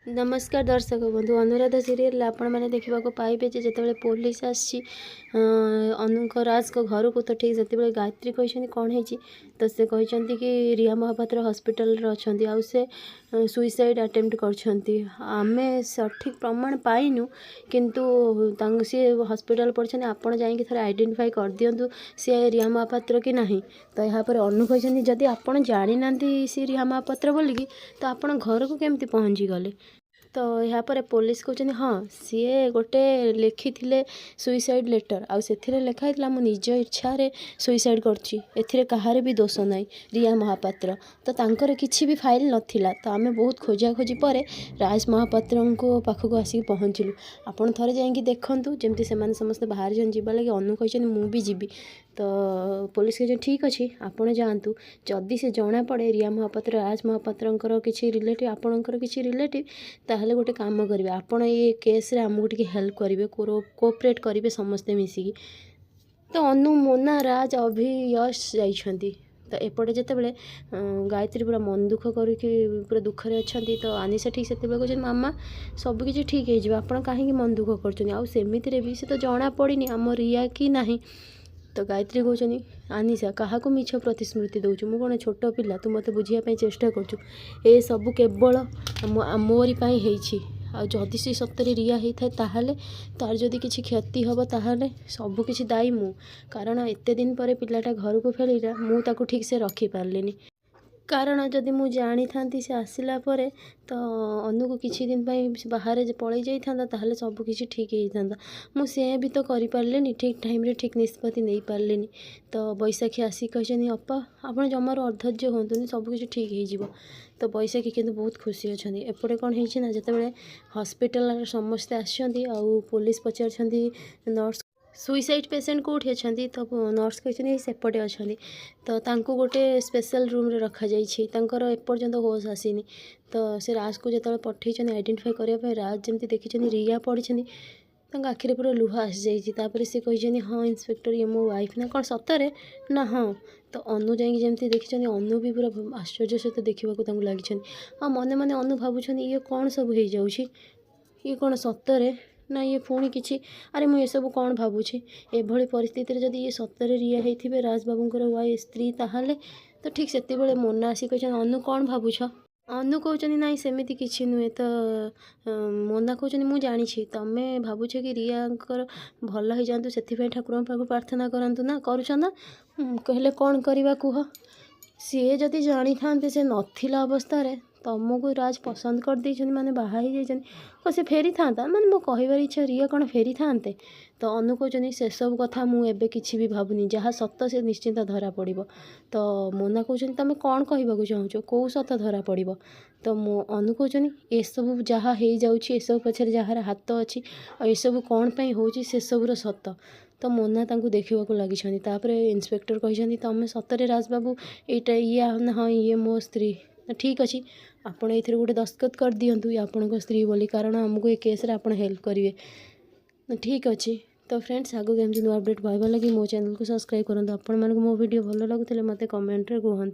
नमस्कार दर्शक बंधु अनुराधा सीरियल आपण मैंने देखा पाइबे जो पुलिस आसी अनुक राज को घर को तो ठीक से गायत्री कहते कौन है तो से कहते कि रिया महापात्र हॉस्पिटल अच्छा से सुइसाइड अटेम्प्ट कर सठिक प्रमाण पाइनु किंतु सी हॉस्पिटल पड़े आपड़ जाइए थोड़ा आइडेंटिफाई कर दिंतु सी रिया महापात्र कि नहीं तो यहाँ पर अनु कहते जदि आप जानी ना सी रिया महापात्र बोलिकी तो आप घर को केमती पहुँची गले तो यहाँ पर पुलिस कहते हाँ सी गोटे लिखी सुइसाइड लेटर आउ से लिखाई मो निज इच्छा सुइसाइड कर कहार भी दोष ना रिया महापात्र तो तांकर किसी भी फाइल नाला तो आम बहुत खोजा खोजी पर राज महापात्र को पाखक आसिक पहुँचलु आपड़ थे जाकि देखूँ जमी से समस्त बाहर जावा लगे अनु कहते मुझे जीवी तो पुलिस कहते ठीक अच्छे आपड़ जातु जदि से जना पड़े रिया महापात्र राज महापात्र किसी रिलेटिव आपणकर किसी रिलेटिव ताहले गोटे काम करेंगे आपड़ ये केस आमको टी हेल्प करेंगे कोऑपरेट करेंगे समस्ते मिसिकी तो अनु मोना राज अभि यश जाइछंती तो एपटे जितेबाला गायत्री पूरा मन दुख करके पूरा दुखरे अच्छा तो आनिशा ठीक से कहते मामा सबकि ठीक हो आप कहीं मन दुख करमती भी से तो जना पड़ी आम रिया कि नहीं तो गायत्री कहते आनिशा क्या मिछ प्रतिश्रुति दौचु मु कौन छोट पिला तू मत बुझापी चेष्टा कर सब केवल मोरी जदि से सतरे रिया होता है ताहले तार जदि किसी क्षति हम ताहले सबकि दायी मु कारण एते दिन पर पिलाटा घर को फेरला मुझे ठीक से रखी पार्लिनी कारण जदि मु जानी था से आसला परे तो अनु को किसी दिन बाहर पलि जाता ताहले सबकि ठीक होता मुझे भी तो करें ठीक टाइम रे ठीक निष्पत्ति नहीं पार्लिनी तो बैशाखी आसिक कहते अपा आप जमार अधैर्य हूँ सबकि ठीक हो तो बैशाखी किंतु बहुत खुशी अच्छा एपटे कौन है जिते हॉस्पिटल समस्ते आसछंती आउ पुलिस पचार नर्स सुइसाइड पेसेंट कौटी अच्छा तो नर्स कहते सेपटे अच्छा तो तांको गोटे स्पेशल रूम रे रखा जाकर एपर्यंत होश आसीनी तो से राज को जो पठे आइडेंटिफाई करने राज जमी देखी रिया पड़ी आखिरी पूरा लुह आसी जापर से कहते हाँ इंस्पेक्टर ये मो वाइफ ना कौन सतरे ना हाँ तो अनु जामती देखी अनु भी पूरा आश्चर्य सहित देखा लगी हाँ मने मने अनु भावुं ये कौन सब हो जाऊँ ये कौन सतरे ना ये पुणी किसी अरे मुझे सब कौन भावुँ एभली परिस्थिति रे जदि ये सतरे रिया होते राजबाबूर वाई स्त्री ताहले तो ठीक से मोना आसी कहते अनु कौन भावुछ अनु कहते ना सेमती किसी नुहे तो मोना कहते मुझे जानी तुम्हें भावुछ कि रिया भल हो जातु से ठाकुर पाख प्रार्थना करतु ना करुछ ना कहले कौन करवा कह सी जदि जानी था से नथिला अवस्था तुमको राज पसंद कर दे माने बाहा तो से फेरी था माने मो कहबार इच्छा रिया कौन फेरी था तो अनु कहते से सब कथा मुझे किसी भी भावुनी जहाँ सत से निश्चिंत धरा पड़ तो मोना कहते तुम कौन कहवाक चाहूँ कौ सत धरा पड़ तो मो अनु कहते ये सब जहाँ हो जाऊँ पछरे जार हाथ अच्छी और सब कौन पाई हो से सबूर सत तो मोना देखा लगी इंस्पेक्टर कहते तुम सतरे राजबाबू यहाँ ये हाँ ये मो स्त्री ठीक अच्छे आपड़ ये गोटे दस्तखत कर दिंतु आपण स्त्री बोली कारण आमको ये केस्रे आप हेल्प करेंगे ठीक अच्छे तो फ्रेंड्स आगू एमती नुआ अपडेट पाइबा लगी मो चैनल को सब्सक्राइब करूँ आपण मानक मो वीडियो भल लगुले मत कमेंट रे कहतु।